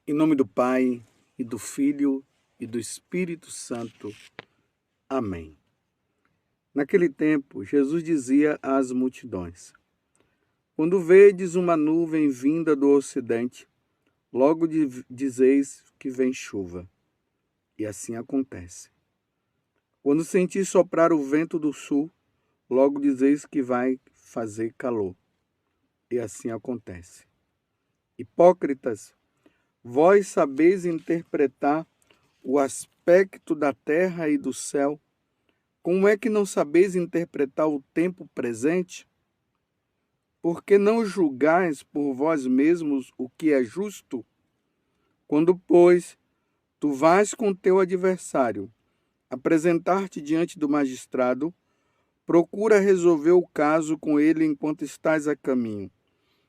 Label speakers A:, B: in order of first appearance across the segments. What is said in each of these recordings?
A: Em nome do Pai, e do Filho, e do Espírito Santo. Amém. Naquele tempo, Jesus dizia às multidões: quando vedes uma nuvem vinda do ocidente, logo dizeis que vem chuva. E assim acontece. Quando sentis soprar o vento do sul, logo dizeis que vai fazer calor. E assim acontece. Hipócritas, vós sabeis interpretar o aspecto da terra e do céu. Como é que não sabeis interpretar o tempo presente? Porque não julgais por vós mesmos o que é justo? Quando, pois, tu vais com teu adversário apresentar-te diante do magistrado, procura resolver o caso com ele enquanto estás a caminho.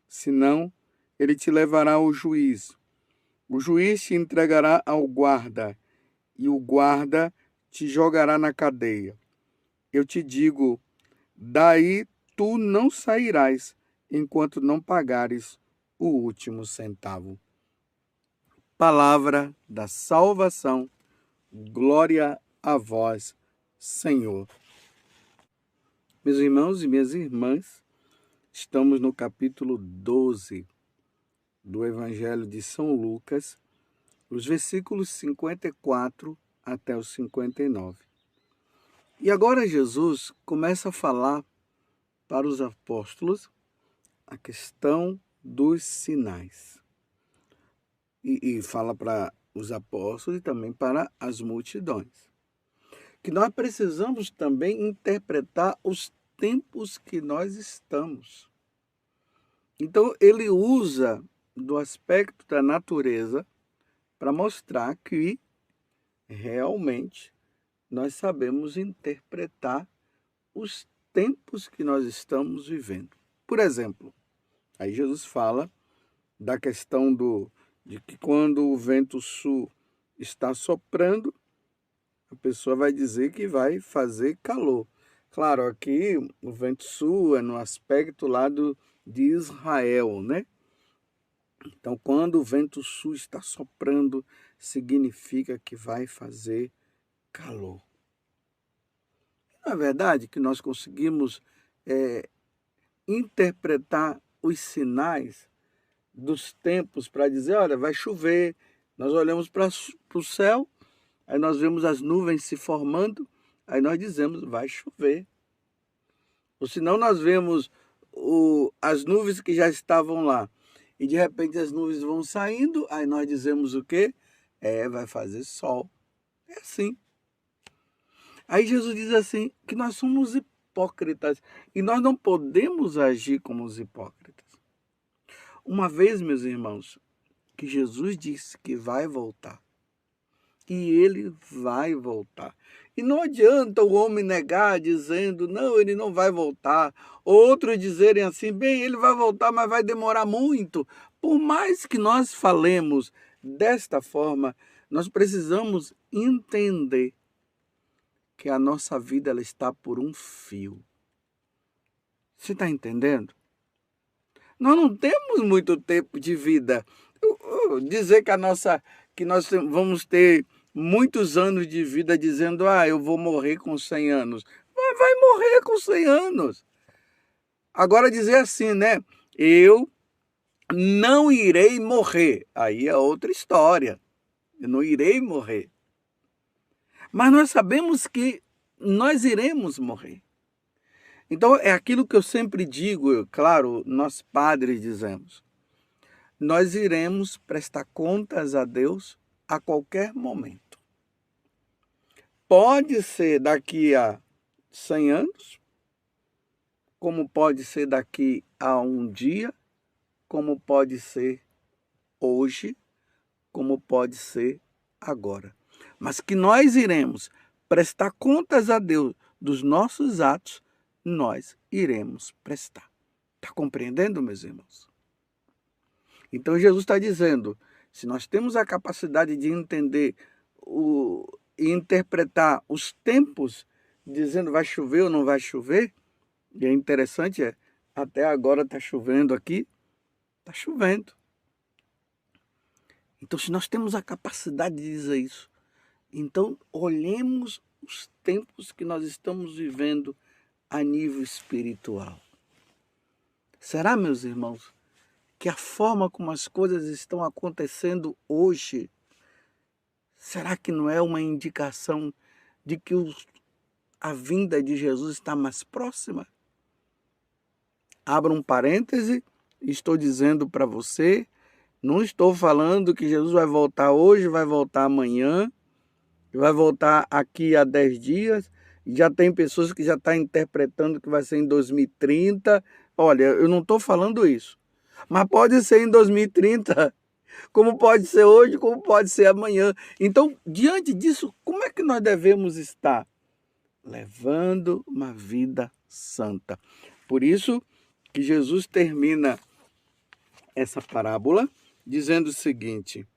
A: Senão, ele te levará ao juiz. O juiz te entregará ao guarda, e o guarda te jogará na cadeia. Eu te digo, daí tu não sairás, enquanto não pagares o último centavo. Palavra da salvação. Glória a vós, Senhor. Meus irmãos e minhas irmãs, estamos no capítulo 12 do Evangelho de São Lucas, os versículos 54 até os 59. E agora Jesus começa a falar para os apóstolos a questão dos sinais. E fala para os apóstolos e também para as multidões. Que nós precisamos também interpretar os tempos que nós estamos. Então, ele usa do aspecto da natureza para mostrar que realmente nós sabemos interpretar os tempos que nós estamos vivendo. Por exemplo, aí Jesus fala da questão de que quando o vento sul está soprando, a pessoa vai dizer que vai fazer calor. Claro, aqui o vento sul é no aspecto lá de Israel, né? Então, quando o vento sul está soprando, significa que vai fazer calor. Não é verdade que nós conseguimos interpretar os sinais dos tempos para dizer, olha, vai chover. Nós olhamos para o céu, aí nós vemos as nuvens se formando, aí nós dizemos, vai chover. Ou senão nós vemos as nuvens que já estavam lá, e de repente as nuvens vão saindo, aí nós dizemos o quê? Vai fazer sol. É assim. Aí Jesus diz assim, que nós somos hipócritas, e nós não podemos agir como os hipócritas. Uma vez, meus irmãos, que Jesus disse que vai voltar. E ele vai voltar. E não adianta o homem negar dizendo, não, ele não vai voltar. Outros dizerem assim, bem, ele vai voltar, mas vai demorar muito. Por mais que nós falemos desta forma, nós precisamos entender que a nossa vida ela está por um fio. Você está entendendo? Nós não temos muito tempo de vida. Dizer que nós vamos ter muitos anos de vida dizendo, eu vou morrer com 100 anos. Vai morrer com 100 anos. Agora dizer assim, né? Eu não irei morrer. Aí é outra história. Eu não irei morrer. Mas nós sabemos que nós iremos morrer. Então, é aquilo que eu sempre digo, claro, nós padres dizemos. Nós iremos prestar contas a Deus a qualquer momento. Pode ser daqui a 100 anos, como pode ser daqui a um dia, como pode ser hoje, como pode ser agora. Mas que nós iremos prestar contas a Deus dos nossos atos, nós iremos prestar. Está compreendendo, meus irmãos? Então Jesus está dizendo, se nós temos a capacidade de entender e interpretar os tempos, dizendo vai chover ou não vai chover, e é interessante, até agora está chovendo aqui, está chovendo. Então, se nós temos a capacidade de dizer isso, então olhemos os tempos que nós estamos vivendo a nível espiritual. Será, meus irmãos, que a forma como as coisas estão acontecendo hoje, será que não é uma indicação de que a vinda de Jesus está mais próxima? Abra um parêntese, estou dizendo para você, não estou falando que Jesus vai voltar hoje, vai voltar amanhã, vai voltar aqui a 10 dias. Já tem pessoas que já estão interpretando que vai ser em 2030. Olha, eu não estou falando isso. Mas pode ser em 2030, como pode ser hoje, como pode ser amanhã. Então, diante disso, como é que nós devemos estar? Levando uma vida santa. Por isso que Jesus termina essa parábola dizendo o seguinte: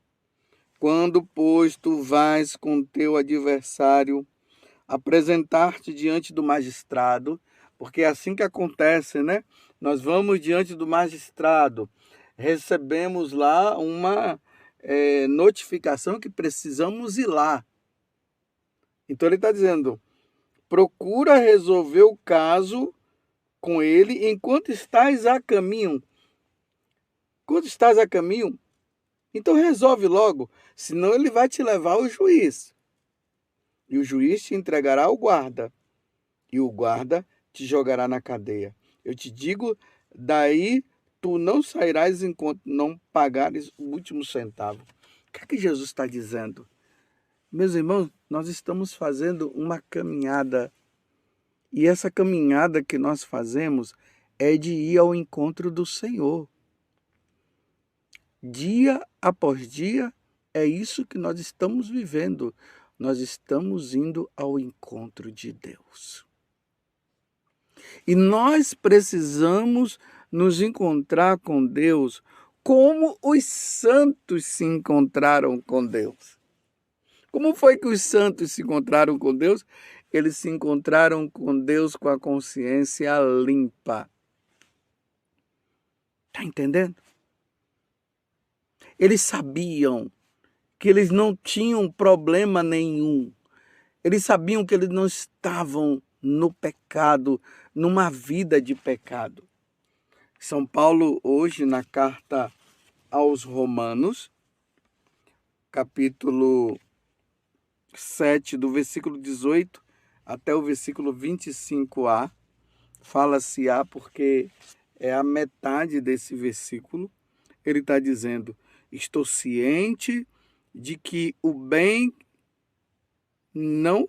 A: quando, pois, tu vais com teu adversário apresentar-te diante do magistrado, porque é assim que acontece, né? Nós vamos diante do magistrado, recebemos lá uma notificação que precisamos ir lá. Então ele está dizendo, procura resolver o caso com ele enquanto estás a caminho. Enquanto estás a caminho, então resolve logo, senão ele vai te levar ao juiz. E o juiz te entregará ao guarda, e o guarda te jogará na cadeia. Eu te digo, daí tu não sairás enquanto não pagares o último centavo. O que é que Jesus está dizendo? Meus irmãos, nós estamos fazendo uma caminhada, e essa caminhada que nós fazemos é de ir ao encontro do Senhor. Dia após dia, é isso que nós estamos vivendo. Nós estamos indo ao encontro de Deus. E nós precisamos nos encontrar com Deus como os santos se encontraram com Deus. Como foi que os santos se encontraram com Deus? Eles se encontraram com Deus com a consciência limpa. Está entendendo? Eles sabiam que eles não tinham problema nenhum. Eles sabiam que eles não estavam no pecado, numa vida de pecado. São Paulo, hoje, na carta aos Romanos, capítulo 7, do versículo 18 até o versículo 25a, fala-se A porque é a metade desse versículo. Ele está dizendo, estou ciente de que o bem não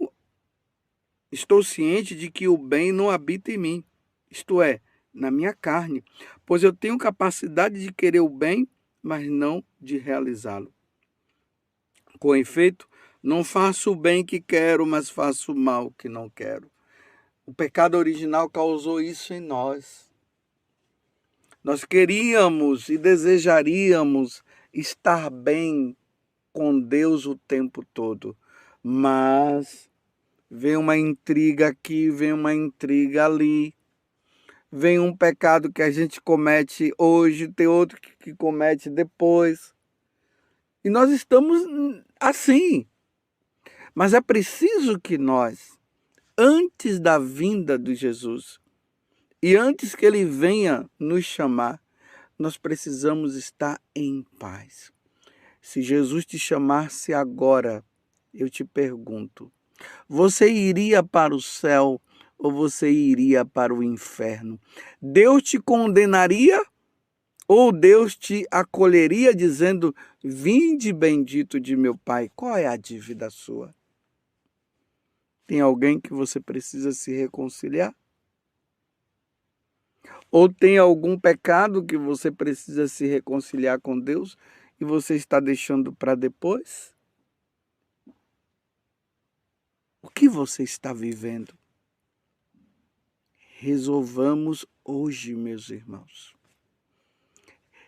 A: habita em mim, isto é, na minha carne, pois eu tenho capacidade de querer o bem, mas não de realizá-lo. Com efeito, não faço o bem que quero, mas faço o mal que não quero. O pecado original causou isso em nós. Nós queríamos e desejaríamos estar bem com Deus o tempo todo, mas vem uma intriga aqui, vem uma intriga ali, vem um pecado que a gente comete hoje, tem outro que comete depois. E nós estamos assim. Mas é preciso que nós, antes da vinda de Jesus, e antes que ele venha nos chamar, nós precisamos estar em paz. Se Jesus te chamasse agora, eu te pergunto, você iria para o céu ou você iria para o inferno? Deus te condenaria ou Deus te acolheria dizendo, vinde bendito de meu Pai? Qual é a dívida sua? Tem alguém que você precisa se reconciliar? Ou tem algum pecado que você precisa se reconciliar com Deus e você está deixando para depois? O que você está vivendo? Resolvamos hoje, meus irmãos.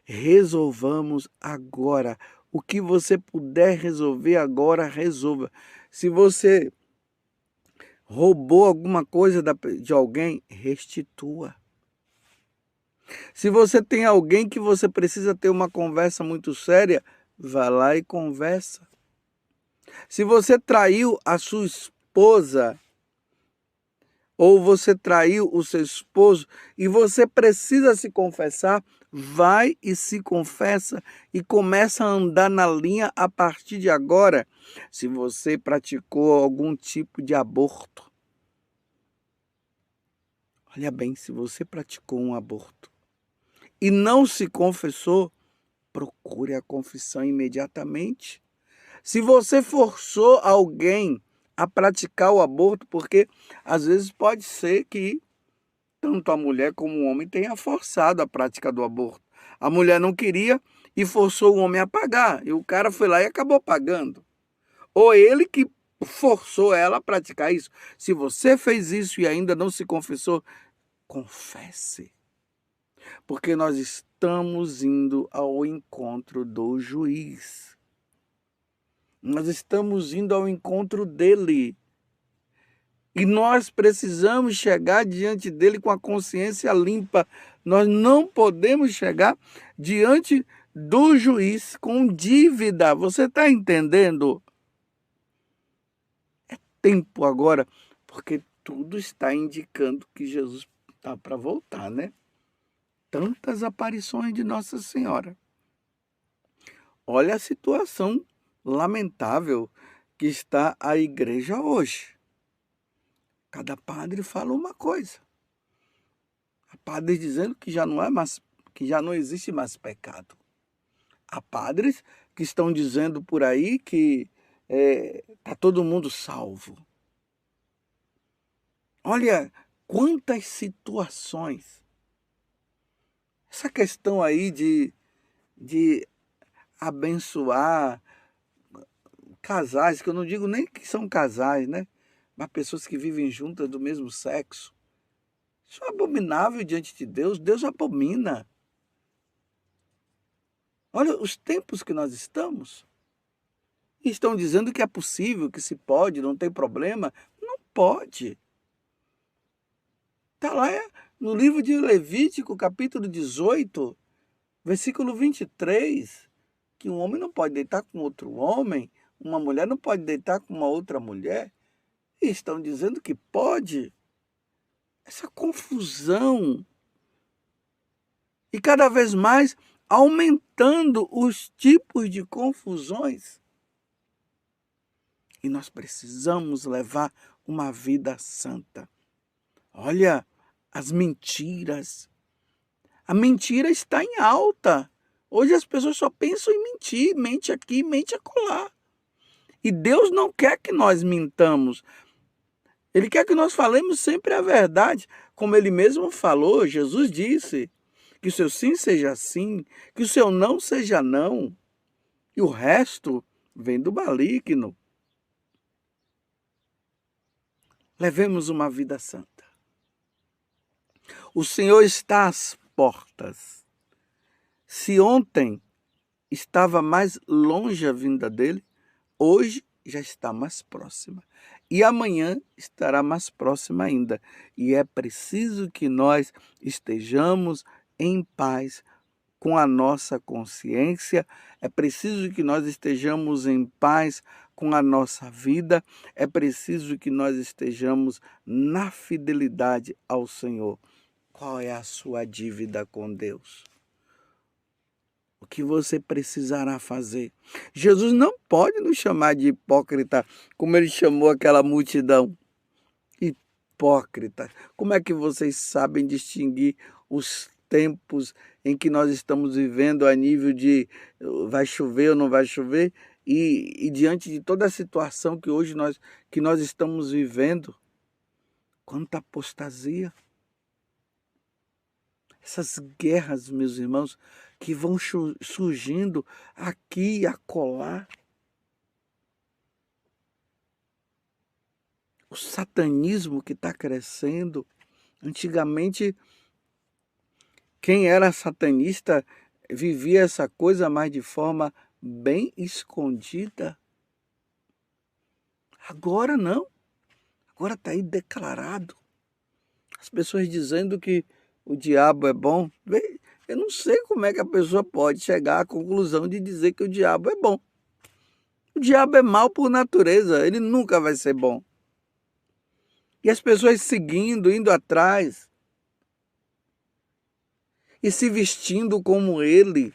A: Resolvamos agora. O que você puder resolver agora, resolva. Se você roubou alguma coisa de alguém, restitua. Se você tem alguém que você precisa ter uma conversa muito séria, vai lá e conversa. Se você traiu a sua esposa, ou você traiu o seu esposo e você precisa se confessar, vai e se confessa e começa a andar na linha a partir de agora. Se você praticou algum tipo de aborto, olha bem, se você praticou um aborto e não se confessou, procure a confissão imediatamente. Se você forçou alguém a praticar o aborto, porque às vezes pode ser que tanto a mulher como o homem tenha forçado a prática do aborto. A mulher não queria e forçou o homem a pagar, e o cara foi lá e acabou pagando. Ou ele que forçou ela a praticar isso. Se você fez isso e ainda não se confessou, confesse. Porque nós estamos indo ao encontro do juiz. Nós estamos indo ao encontro dele. E nós precisamos chegar diante dele com a consciência limpa. Nós não podemos chegar diante do juiz com dívida. Você está entendendo? É tempo agora, porque tudo está indicando que Jesus está para voltar, né? Tantas aparições de Nossa Senhora. Olha a situação lamentável que está a igreja hoje. Cada padre fala uma coisa. Há padres dizendo que já não existe mais pecado. Há padres que estão dizendo por aí que está todo mundo salvo. Olha quantas situações. Essa questão aí de abençoar casais, que eu não digo nem que são casais, né? Mas pessoas que vivem juntas do mesmo sexo. Isso é abominável diante de Deus. Deus abomina. Olha os tempos que nós estamos. E estão dizendo que é possível, que se pode, não tem problema. Não pode. Está lá no livro de Levítico, capítulo 18, versículo 23, que um homem não pode deitar com outro homem, uma mulher não pode deitar com uma outra mulher. E estão dizendo que pode. Essa confusão. E cada vez mais aumentando os tipos de confusões. E nós precisamos levar uma vida santa. Olha as mentiras. A mentira está em alta. Hoje as pessoas só pensam em mentir. Mente aqui, mente acolá. E Deus não quer que nós mintamos. Ele quer que nós falemos sempre a verdade. Como ele mesmo falou, Jesus disse que o seu sim seja sim, que o seu não seja não. E o resto vem do maligno. Levemos uma vida santa. O Senhor está às portas. Se ontem estava mais longe a vinda dele, hoje já está mais próxima. E amanhã estará mais próxima ainda. E é preciso que nós estejamos em paz com a nossa consciência, é preciso que nós estejamos em paz com a nossa vida, é preciso que nós estejamos na fidelidade ao Senhor. Qual é a sua dívida com Deus? O que você precisará fazer? Jesus não pode nos chamar de hipócrita, como ele chamou aquela multidão. Hipócrita. Como é que vocês sabem distinguir os tempos em que nós estamos vivendo a nível de vai chover ou não vai chover? E diante de toda a situação que hoje nós estamos vivendo, quanta apostasia. Essas guerras, meus irmãos, que vão surgindo aqui e acolá. O satanismo que está crescendo. Antigamente, quem era satanista vivia essa coisa mais de forma bem escondida. Agora não. Agora está aí declarado. As pessoas dizendo que o diabo é bom. Eu não sei como é que a pessoa pode chegar à conclusão de dizer que o diabo é bom. O diabo é mau por natureza, ele nunca vai ser bom. E as pessoas seguindo, indo atrás e se vestindo como ele.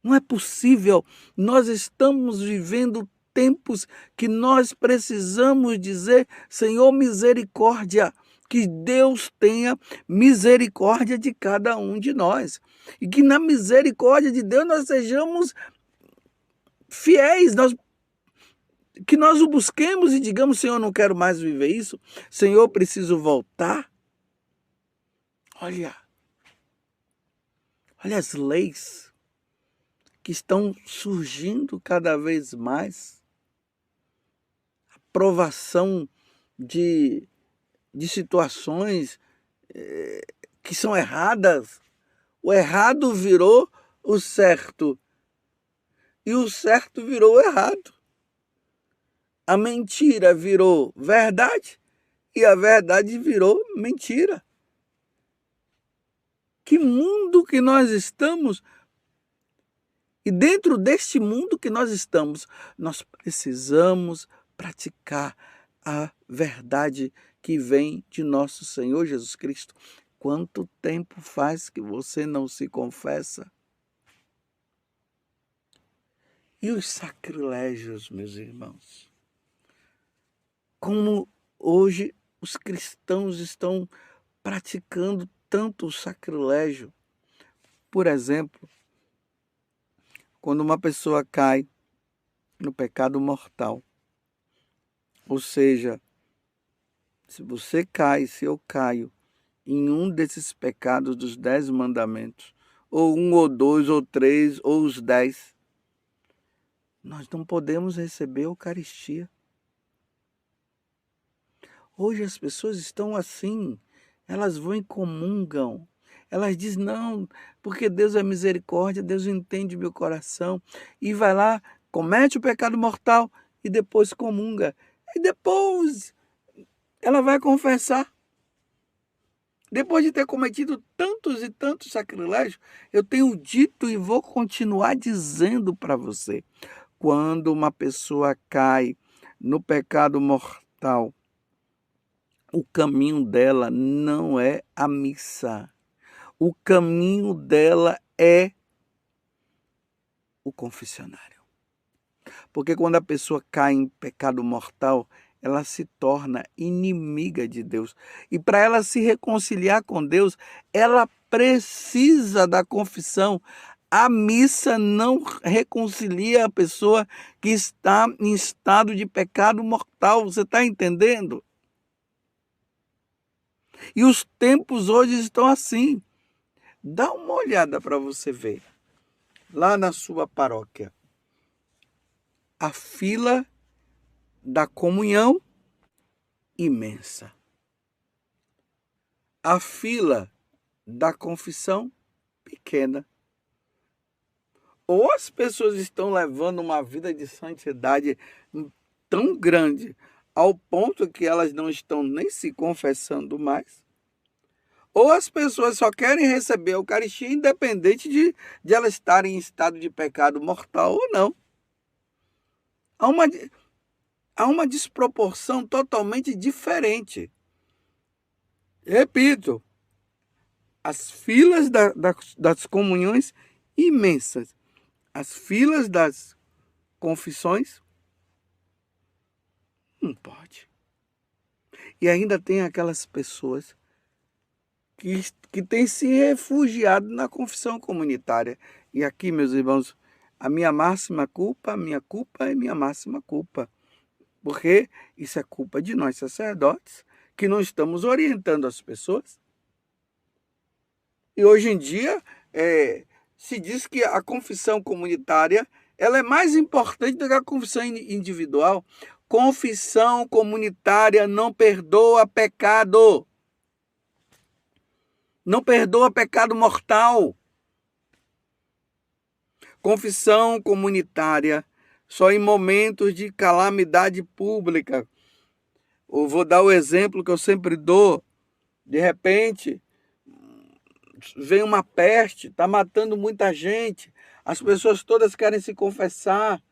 A: Não é possível. Nós estamos vivendo tempos que nós precisamos dizer: Senhor, misericórdia. Que Deus tenha misericórdia de cada um de nós. E que na misericórdia de Deus nós sejamos fiéis, que nós o busquemos e digamos: Senhor, não quero mais viver isso. Senhor, preciso voltar. Olha as leis que estão surgindo cada vez mais. Aprovação de situações que são erradas. O errado virou o certo. E o certo virou o errado. A mentira virou verdade e a verdade virou mentira. Que mundo que nós estamos! E dentro deste mundo que nós estamos, nós precisamos praticar a verdade que vem de nosso Senhor Jesus Cristo. Quanto tempo faz que você não se confessa? E os sacrilégios, meus irmãos? Como hoje os cristãos estão praticando tanto o sacrilégio. Por exemplo, quando uma pessoa cai no pecado mortal, ou seja, se você cai, se eu caio em um desses pecados dos 10 mandamentos, ou um, ou dois, ou três, ou os 10, nós não podemos receber a Eucaristia. Hoje as pessoas estão assim, elas vão e comungam. Elas dizem: não, porque Deus é misericórdia, Deus entende meu coração. E vai lá, comete o pecado mortal e depois comunga. E depois ela vai confessar. Depois de ter cometido tantos e tantos sacrilégios, eu tenho dito e vou continuar dizendo para você: quando uma pessoa cai no pecado mortal, o caminho dela não é a missa. O caminho dela é o confessionário. Porque quando a pessoa cai em pecado mortal, ela se torna inimiga de Deus. E para ela se reconciliar com Deus, ela precisa da confissão. A missa não reconcilia a pessoa que está em estado de pecado mortal. Você está entendendo? E os tempos hoje estão assim. Dá uma olhada para você ver. Lá na sua paróquia, a fila da comunhão imensa. A fila da confissão pequena. Ou as pessoas estão levando uma vida de santidade tão grande ao ponto que elas não estão nem se confessando mais, ou as pessoas só querem receber a Eucaristia independente de elas estarem em estado de pecado mortal ou não. Há uma desproporção totalmente diferente. Repito, as filas das comunhões imensas, as filas das confissões, não pode. E ainda tem aquelas pessoas que têm se refugiado na confissão comunitária. E aqui, meus irmãos, a minha máxima culpa é minha máxima culpa. Porque isso é culpa de nós sacerdotes, que não estamos orientando as pessoas. E hoje em dia, se diz que a confissão comunitária ela é mais importante do que a confissão individual. Confissão comunitária não perdoa pecado. Não perdoa pecado mortal. Confissão comunitária só em momentos de calamidade pública. Eu vou dar o exemplo que eu sempre dou. De repente, vem uma peste, está matando muita gente, as pessoas todas querem se confessar.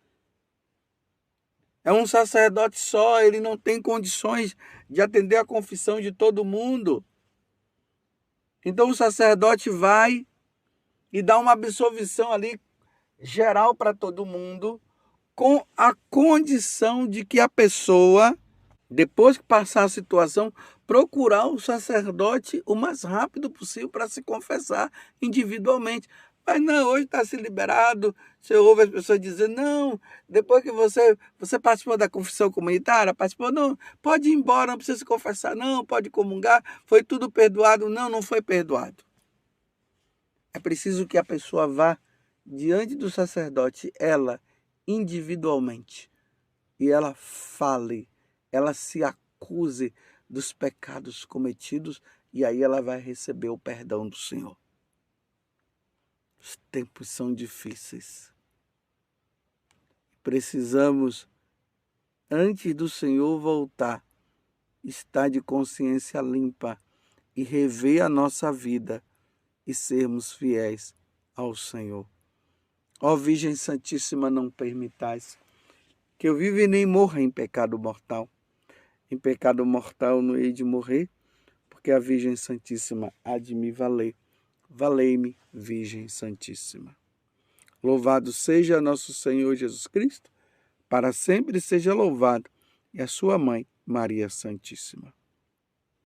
A: É um sacerdote só, ele não tem condições de atender a confissão de todo mundo. Então o sacerdote vai e dá uma absolvição ali geral para todo mundo, com a condição de que a pessoa, depois que passar a situação, procurar o sacerdote o mais rápido possível para se confessar individualmente. Mas não, hoje está se liberado, você ouve as pessoas dizer, não, depois que você participou da confissão comunitária, participou, não, pode ir embora, não precisa se confessar, não, pode comungar, foi tudo perdoado, não, não foi perdoado. É preciso que a pessoa vá diante do sacerdote, ela, individualmente, e ela fale, ela se acuse dos pecados cometidos, e aí ela vai receber o perdão do Senhor. Os tempos são difíceis. Precisamos, antes do Senhor voltar, estar de consciência limpa e rever a nossa vida e sermos fiéis ao Senhor. Ó Virgem Santíssima, não permitais que eu viva e nem morra em pecado mortal. Em pecado mortal não hei de morrer, porque a Virgem Santíssima há de me valer. Valei-me, Virgem Santíssima. Louvado seja nosso Senhor Jesus Cristo, para sempre seja louvado, e a sua mãe, Maria Santíssima.